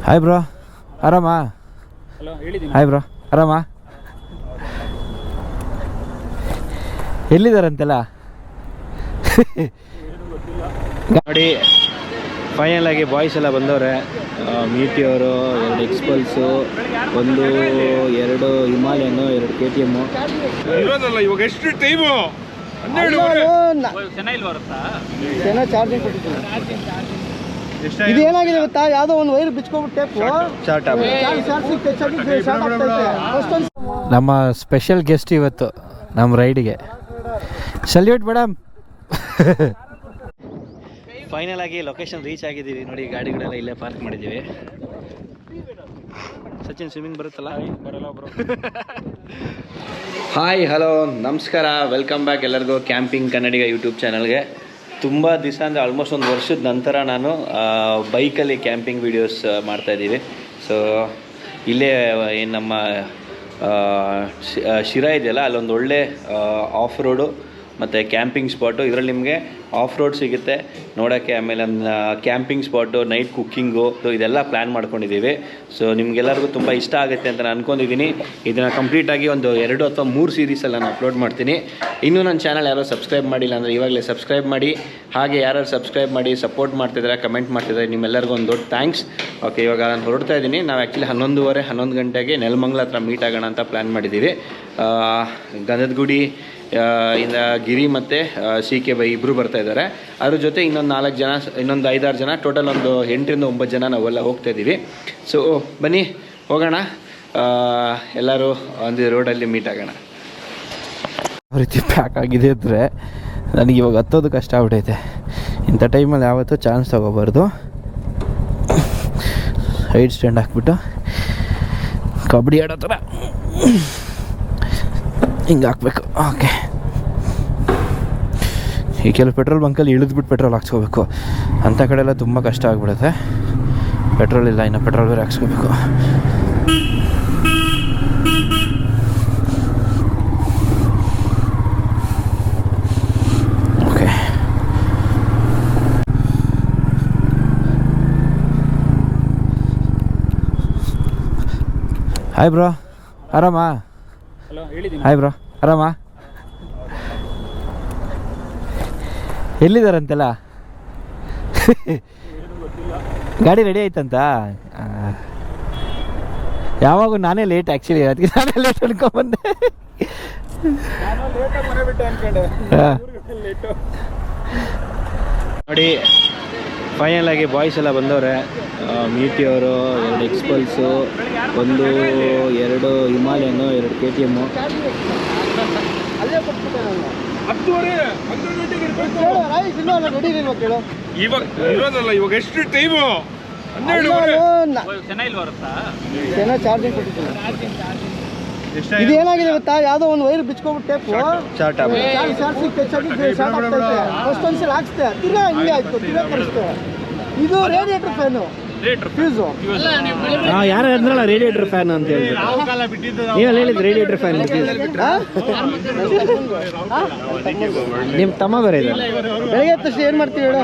Hi bro, ಆರಾಮಾ? Hi bro, ಆರಾಮಾ? ಎಲ್ಲಿದ್ದಾರಂತೆಲ್ಲ ನೋಡಿ. ಫೈನಲ್ ಆಗಿ ಬಾಯ್ಸ್ ಎಲ್ಲ ಬಂದವ್ರೆ. ಮೀಟಿಯವರು, 2 ಎಕ್ಸ್ಪಲ್ಸು, 2 ಹಿಮಾಲಯನು, 2 KTM. ಇವಾಗ ಎಷ್ಟು ಟೈಮು? ಇದು ಏನಾಗಿದೆ ಗೊತ್ತಾ, ಯಾವುದೋ ಒಂದು ವೈರ್ ಬಿಚ್ಕೊಂಡ್ಬಿಟ್ಟು ನಮ್ಮ ಸ್ಪೆಷಲ್ ಗೆಸ್ಟ್ ಇವತ್ತು ನಮ್ಮ ರೈಡಿಗೆ. Salute madam. ಫೈನಲ್ ಆಗಿ ಲೊಕೇಶನ್ ರೀಚ್ ಆಗಿದ್ದೀವಿ ನೋಡಿ. ಗಾಡಿಗಳೆಲ್ಲ ಇಲ್ಲೇ ಪಾರ್ಕ್ ಮಾಡಿದ್ದೀವಿ. ಸಚಿನ್ ಸ್ವಿಮ್ಮಿಂಗ್ ಬರುತ್ತಲ್ಲ? ಬರಲ್ಲ ಬ್ರೋ. ಹಾಯ್, ಹಲೋ, ನಮಸ್ಕಾರ, ವೆಲ್ಕಮ್ ಬ್ಯಾಕ್ ಎಲ್ಲರಿಗೂ ಕ್ಯಾಂಪಿಂಗ್ ಕನ್ನಡಿಗ ಯೂಟ್ಯೂಬ್ ಚಾನಲ್ಗೆ. ತುಂಬ ದಿವಸ ಅಂದರೆ ಆಲ್ಮೋಸ್ಟ್ 1 ವರ್ಷದ ನಂತರ ನಾನು ಬೈಕಲ್ಲಿ ಕ್ಯಾಂಪಿಂಗ್ ವೀಡಿಯೋಸ್ ಮಾಡ್ತಾಯಿದ್ದೀವಿ. ಸೊ ಇಲ್ಲೇ ಏನು ನಮ್ಮ ಶಿರಾ ಇದೆಯಲ್ಲ, ಅಲ್ಲೊಂದು ಒಳ್ಳೆ ಆಫ್ ರೋಡು ಮತ್ತು ಕ್ಯಾಂಪಿಂಗ್ ಸ್ಪಾಟು. ಇದರಲ್ಲಿ ನಿಮಗೆ ಆಫ್ ರೋಡ್ ಸಿಗುತ್ತೆ ನೋಡೋಕ್ಕೆ. ಆಮೇಲೆ ಕ್ಯಾಂಪಿಂಗ್ ಸ್ಪಾಟು, ನೈಟ್ ಕುಕ್ಕಿಂಗು, ಇದೆಲ್ಲ ಪ್ಲ್ಯಾನ್ ಮಾಡ್ಕೊಂಡಿದ್ದೀವಿ. ಸೊ ನಿಮಗೆಲ್ಲರಿಗೂ ತುಂಬ ಇಷ್ಟ ಆಗುತ್ತೆ ಅಂತ ನಾನು ಅಂದ್ಕೊಂಡಿದ್ದೀನಿ. ಇದನ್ನು ಕಂಪ್ಲೀಟಾಗಿ ಒಂದು 2 ಅಥವಾ 3 ಸೀರೀಸಲ್ಲಿ ನಾನು ಅಪ್ಲೋಡ್ ಮಾಡ್ತೀನಿ. ಇನ್ನೂ ನನ್ನ ಚಾನಲ್ ಯಾರೋ ಸಬ್ಸ್ಕ್ರೈಬ್ ಮಾಡಿಲ್ಲ ಅಂದರೆ ಇವಾಗಲೇ ಸಬ್ಸ್ಕ್ರೈಬ್ ಮಾಡಿ. ಹಾಗೆ ಯಾರು ಸಬ್ಸ್ಕ್ರೈಬ್ ಮಾಡಿ ಸಪೋರ್ಟ್ ಮಾಡ್ತಿದ್ದಾರೆ, ಕಮೆಂಟ್ ಮಾಡ್ತಿದ್ದಾರೆ, ನಿಮ್ಮೆಲ್ಲರಿಗೂ ಒಂದು ದೊಡ್ಡ ಥ್ಯಾಂಕ್ಸ್. ಓಕೆ, ಇವಾಗ ನಾನು ಹೊರಡ್ತಾ ಇದ್ದೀನಿ. ನಾವು ಆ್ಯಕ್ಚುಲಿ 11 ಗಂಟೆಗೆ ನೆಲಮಂಗಲ ಹತ್ರ ಮೀಟ್ ಆಗೋಣ ಅಂತ ಪ್ಲ್ಯಾನ್ ಮಾಡಿದ್ದೀವಿ. ಗಂಧದ ಗುಡಿ ಇಂದ ಗಿರಿ ಮತ್ತು CK ಬೈ ಇಬ್ಬರು ಬರ್ತಾ ಇದ್ದಾರೆ. ಅದ್ರ ಜೊತೆ ಇನ್ನೊಂದು 4 ಜನ, ಇನ್ನೊಂದು 5-6 ಜನ, ಟೋಟಲ್ ಒಂದು 8 ರಿಂದ 9 ಜನ ನಾವೆಲ್ಲ ಹೋಗ್ತಾ ಇದ್ದೀವಿ. ಸೊ ಬನ್ನಿ ಹೋಗೋಣ. ಎಲ್ಲರೂ ಒಂದು ರೋಡಲ್ಲಿ ಮೀಟ್ ಆಗೋಣ. ಯಾವ ರೀತಿ ಪ್ಯಾಕ್ ಆಗಿದೆ ಅಂದರೆ ನನಗೆ ಇವಾಗ ಹತ್ತೋದು ಕಷ್ಟ ಆಗ್ಬಿಟ್ಟೈತೆ. ಇಂಥ ಟೈಮಲ್ಲಿ ಯಾವತ್ತೂ ಚಾನ್ಸ್ ತೊಗೋಬಾರ್ದು. ಸೈಡ್ ಸ್ಟ್ಯಾಂಡ್ ಹಾಕ್ಬಿಟ್ಟು ಕಬಡ್ಡಿ ಆಡೋ ಥರ ಹಿಂಗೆ ಹಾಕ್ಬೇಕು. ಓಕೆ, ಈ ಕೆಲವು ಪೆಟ್ರೋಲ್ ಬಂಕಲ್ಲಿ ಇಳಿದ್ಬಿಟ್ಟು ಪೆಟ್ರೋಲ್ ಹಾಕ್ಸ್ಕೋಬೇಕು. ಅಂಥ ಕಡೆ ಎಲ್ಲ ತುಂಬ ಕಷ್ಟ ಆಗಿಬಿಡುತ್ತೆ. ಪೆಟ್ರೋಲ್ ಇಲ್ಲ, ಇನ್ನು ಪೆಟ್ರೋಲ್ ಬೇರೆ ಹಾಕ್ಸ್ಕೋಬೇಕು. ಓಕೆ, ಹಾಯ್ ಬ್ರೋ, ಆರಾಮಾ? ಹಾಯ್ ಬ್ರೋ, ಆರಾಮಾ? ಎಲ್ಲಿದ್ದಾರಂತೆಲ್ಲ ಗಾಡಿ ರೆಡಿ ಆಯ್ತಂತ? ಯಾವಾಗ ನಾನೇ ಲೇಟ್, ಆ್ಯಕ್ಚುಲಿ ಅದಕ್ಕೆ ನಾನೇ ಲೇಟ್ ಅನ್ಕೊಂಡ್ಬಂದೆ. ನೋಡಿ, ಫೈನಲ್ ಆಗಿ ಬಾಯ್ಸ್ ಎಲ್ಲ ಬಂದವ್ರೆ. ಮೀಟಿಯವರು, 2 ಎಕ್ಸ್ಪಲ್ಸು, 2 ಹಿಮಾಲಯನು, 2 KTM. ಇವಾಗ ಎಷ್ಟು ಟೈಮು? ಇದು ಏನಾಗಿದೆ ಗೊತ್ತಾ, ಯಾವುದೋ ಒಂದು ವೈರ್ ಬಿಚ್ಕೊಂಡ್ಬಿಟ್ಟು ಒಂದ್ಸಲ ಹಾಕ್ಸ್ತೆ, ತಿರ್ಗಾ ಹಿಂಗೆ ಆಯ್ತು, ತಿರ್ಗಾ ಕಳಿಸ್ತೆ. ಇದು ರೇಡಿಯೇಟರ್ ಫ್ಯಾನು, ಫ್ಯೂಸು. ಯಾರು ಅಂದ್ರಲ್ಲ ರೇಡಿಯೇಟರ್ ಫ್ಯಾನ್ ಅಂತ ಹೇಳಿ, ನೀವಲ್ಲಿ ಹೇಳಿದ್ದು ರೇಡಿಯೇಟರ್ ಫ್ಯಾನ್. ನಿಮ್ಮ ತಮ್ಮ ಬೇರೆ ಇದೆ. ಬೆಳಗ್ಗೆ ಎದ್ದ ತಕ್ಷಣ ಏನು ಮಾಡ್ತೀವಿ ಹೇಳು?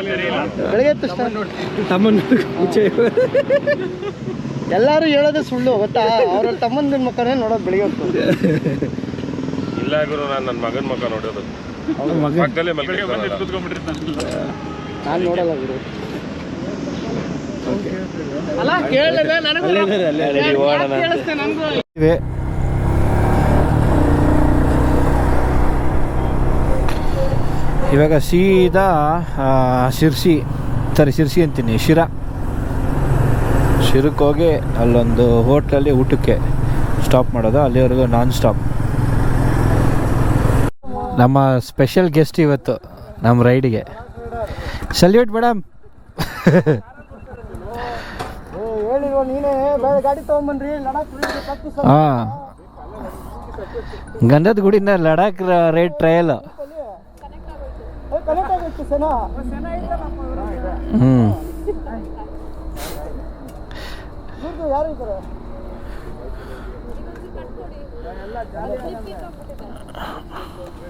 ಬೆಳಗ್ಗೆ ಎದ್ದ ತಕ್ಷಣ ತಮ್ಮನ ಎಲ್ಲರೂ ಹೇಳೋದೇ ಸುಳ್ಳು ಗೊತ್ತಾ. ಅವ್ರ ತಮ್ಮನ ಮಕ್ಕಳೇ ನೋಡೋದು ಬೆಳಿಗ್ಗೆ ಹೊತ್ತು. ಇಲ್ಲ ಗುರು, ನಾನು ನನ್ನ ಮಗನ ಮಕ್ಕ ನೋಡೋದು. ನಾನು ನೋಡಲ್ಲ ಗುರು. ಇವಾಗ ಸೀದಾ ಶಿರ್ಸಿ ಅಂತೀನಿ, ಶಿರಕ್ಕೆ ಹೋಗಿ ಅಲ್ಲೊಂದು ಹೋಟ್ಲಲ್ಲಿ ಊಟಕ್ಕೆ ಸ್ಟಾಪ್ ಮಾಡೋದು. ಅಲ್ಲಿವರೆಗೂ ನಾನ್ ಸ್ಟಾಪ್. ನಮ್ಮ ಸ್ಪೆಷಲ್ ಗೆಸ್ಟ್ ಇವತ್ತು ನಮ್ಮ ರೈಡಿಗೆ. Salute madam. ನೀನೇ ಗಾಡಿ ತಗೊಂಡ್ಬನ್ರಿ. ಹಾಂ, ಗಂಧದ ಗುಡಿಯಿಂದ ಲಡಾಖ್ ರೈಡ್ ಟ್ರಯಲ್. ಯಾರು ಇದ್ದಾರೆ?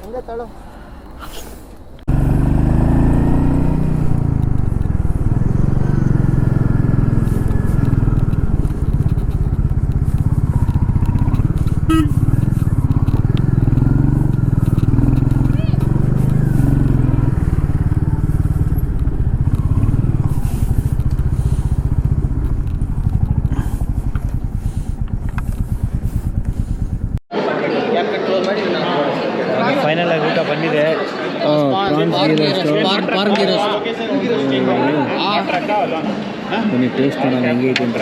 ಹಂಗೆ ತಳು. ಬನ್ನಿ ಟೇಸ್ಟ್ ಮಾಡೋಣ ಹೆಂಗೆ ಐತೆ ಅಂತ.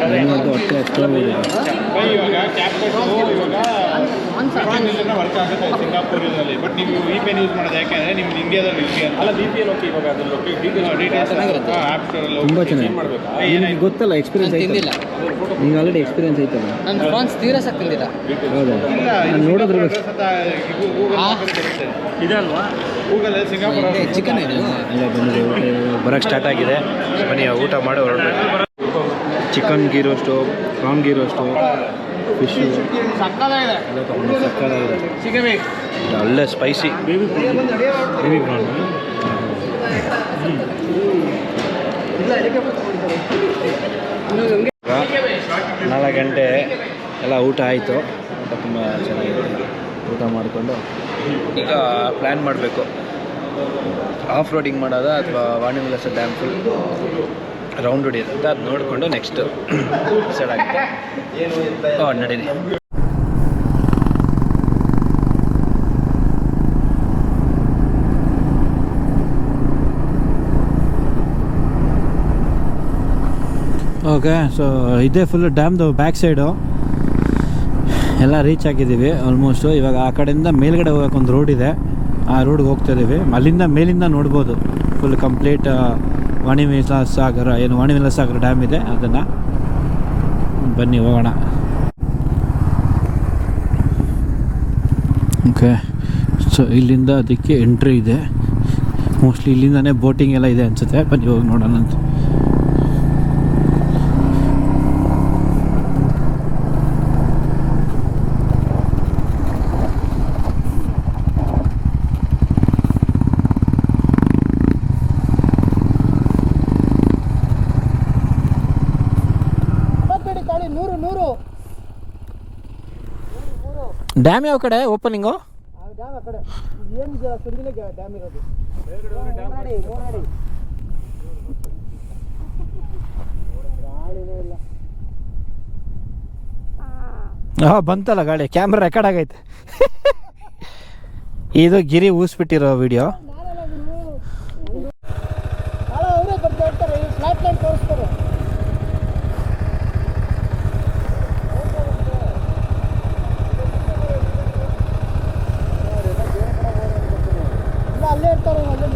ನನಗಂತೂ ಹೊಟ್ಟೆ ಹಚ್ಕೊಂಡಿದೆ. ವರ್ಕ್ ಆಗುತ್ತೆ ಸಿಂಗಾಪುರಲ್ಲಿ, ಬಟ್ ನೀವು VPN ಯೂಸ್ ಮಾಡೋದು ಯಾಕೆಂದರೆ ನಿಮ್ದು ಇಂಡಿಯಾದಲ್ಲಿ ಅಲ್ಲ VPN ಓಕೆ, ಇವಾಗ ಅದು ಆ್ಯಪ್ ತುಂಬ ಚೆನ್ನಾಗಿ ನಿಮಗೆ ಗೊತ್ತಲ್ಲ, ಎಕ್ಸ್ಪೀರಿಯನ್ಸ್ ಐತಲ್ಲ, ನಿಮ್ಗೆ ಆಲ್ರೆಡಿ ಎಕ್ಸ್ಪೀರಿಯನ್ಸ್ ಐತಲ್ಲ. ನನ್ನ ಫ್ರಾನ್ಸ್ ತೀರಾ ಸಾಕಿಲ್ಲ. ಹೌದಾ? ನಾನು ನೋಡಿದ್ರೆ ಇದೆ ಅಲ್ವಾ ಗೂಗಲ್ ಸಿಂಗಾಪುರ ಚಿಕನ್ ಇದೆ. ಅಲ್ಲ ಬಂದರೆ ಬರೋಕ್ಕೆ ಸ್ಟಾರ್ಟ್ ಆಗಿದೆ. ಬನ್ನಿ ಊಟ ಮಾಡಿ ಹೊರಡಬೇಕು. Chicken ghee roast, prawn ghee roast, fish ಸಕ್ಕತ್ತಾಗಿದೆ. ಎಲ್ಲ ತೊಗೊಂಡು ಸಕ್ಕತ್ತಾಗಿದೆ. ಸಿಗಬೇಕು. ಒಳ್ಳೆ ಸ್ಪೈಸಿ. Baby prawn. 4 ಗಂಟೆ ಎಲ್ಲ ಊಟ ಆಯಿತು. ಊಟ ತುಂಬ ಚೆನ್ನಾಗಿದೆ. ಊಟ ಮಾಡಿಕೊಂಡು ಈಗ ಪ್ಲ್ಯಾನ್ ಮಾಡಬೇಕು, ಆಫ್ ರೋಡಿಂಗ್ ಮಾಡೋದಾ ಅಥವಾ ವಾಣಿವಿಲಾಸ ಡ್ಯಾಮ್ ಫುಲ್ ರೌಂಡ್ ಹೊಡಿಯೋದು ಅಂತ. ಅದು ನೋಡಿಕೊಂಡು ನೆಕ್ಸ್ಟ್ ಡಿಸೈಡ್ ಆಗುತ್ತೆ. ನಡೀರಿ. ಓಕೆ, ಸೊ ಇದೇ ಫುಲ್ ಡ್ಯಾಮ್ದು ಬ್ಯಾಕ್ ಸೈಡು ಎಲ್ಲ ರೀಚ್ ಆಗಿದ್ದೀವಿ ಆಲ್ಮೋಸ್ಟು. ಇವಾಗ ಆ ಕಡೆಯಿಂದ ಮೇಲ್ಗಡೆ ಹೋಗೋಕೆ ಒಂದು ರೋಡ್ ಇದೆ, ಆ ರೋಡ್ಗೆ ಹೋಗ್ತಾಯಿದ್ದೀವಿ. ಅಲ್ಲಿಂದ ಮೇಲಿಂದ ನೋಡ್ಬೋದು ಫುಲ್ ಕಂಪ್ಲೀಟ್ ವಾಣಿವಿಲಾಸ ಸಾಗರ, ಏನು ವಾಣಿವಿಲಾಸ ಸಾಗರ ಡ್ಯಾಮ್ ಇದೆ, ಅದನ್ನು ಬನ್ನಿ ಹೋಗೋಣ. ಓಕೆ, ಸೊ ಇಲ್ಲಿಂದ ಅದಕ್ಕೆ ಎಂಟ್ರಿ ಇದೆ. ಮೋಸ್ಟ್ಲಿ ಇಲ್ಲಿಂದನೇ ಬೋಟಿಂಗ್ ಎಲ್ಲ ಇದೆ ಅನಿಸುತ್ತೆ. ಬನ್ನಿ ಹೋಗಿ ನೋಡೋಣ ಅಂತ. ಡ್ಯಾಮ್ ಯಾವ ಕಡೆ ಓಪನಿಂಗು? ಡ್ಯಾಮ್ ಆ ಕಡೆ ಏನಿದೆ, ಸುಂದಿನ ಡ್ಯಾಮ್ ಇರೋದು. ಬಂತಲ್ಲ ಗಾಡಿ, ಕ್ಯಾಮ್ರಾ ರೆಕಾರ್ಡ್ ಆಗೈತೆ. ಇದು ಗಿರಿ ಊಸ್ಬಿಟ್ಟಿರೋ ವಿಡಿಯೋ. ಅವರೇ ಬರ್ತಾ ಇರ್ತಾರೆ, ಫ್ಲಾಟ್ ಲೈನ್ ತೋರಿಸ್ತಾರೆ. ಅಲ್ಲೇ ಇರ್ತಾರೆ, ಅಲ್ಲೇ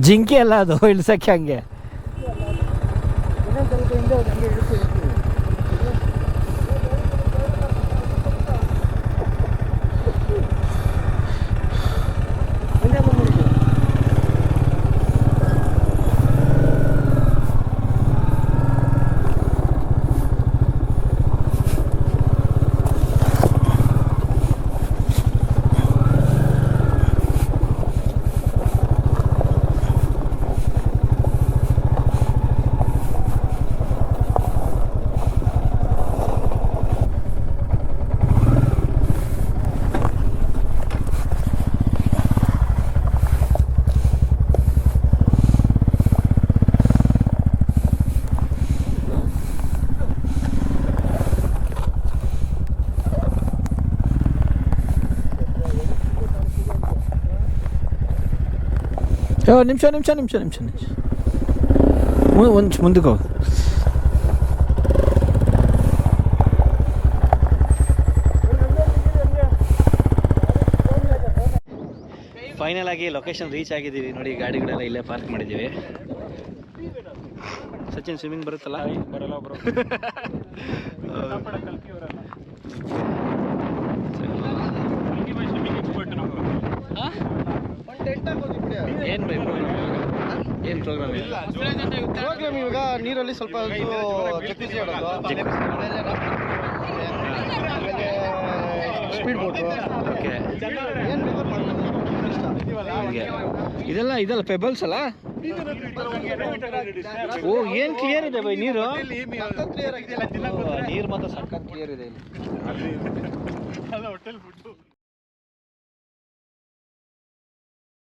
ಜಿಂಕೆ ಅಲ್ಲ ಅದು, ಇಳಿಸಕ್ಕೆ ಹಂಗೆ. ಇನ್ನೊಂದು ಸ್ವಲ್ಪ ಹಿಂದೆ ಹಂಗೆ ಇಳಿಸಿ. ನಿಮಿಷ ಒಂದು ಮುಂದಕ್ಕೆ ಹೋಗಿ. ಫೈನಲ್ ಆಗಿ ಲೊಕೇಶನ್ ರೀಚ್ ಆಗಿದ್ದೀವಿ. ನೋಡಿ, ಗಾಡಿಗಳೆಲ್ಲ ಇಲ್ಲೇ ಪಾರ್ಕ್ ಮಾಡಿದ್ದೀವಿ. ಸಚಿನ್ ಸ್ವಿಮ್ಮಿಂಗ್ ಬರುತ್ತಲ್ಲ? ಬರಲ್ಲ ಬ್ರೋ. ಏನು ಬೈ ಪ್ರೋಗ್ರಾಮ್? ಏನು ಪ್ರೋಗ್ರಾಮ್ ಇಲ್ಲ? ಪ್ರೋಗ್ರಾಮ್ ಇವಾಗ ನೀರಲ್ಲಿ ಸ್ವಲ್ಪ ಜಕ್ಕೂಸಿ ಆಡೋದು, ಸ್ಪೀಡ್ ಬೋಟು. ಓಕೆ, ಏನು ಬೇಕಾದ್ರೂ ಮಾಡ್ಬೋದು. ಹಂಗೆ ಇದೆಲ್ಲ ಪೆಬಲ್ಸ್ ಅಲ್ಲ? ಓ, ಏನು ಕ್ಲಿಯರ್ ಇದೆ ಬೈ ನೀರು. ನೀರು ಮಾತ್ರ ಸಕ್ಕತ್ ಕ್ಲಿಯರ್ ಇದೆ ಇಲ್ಲಿ.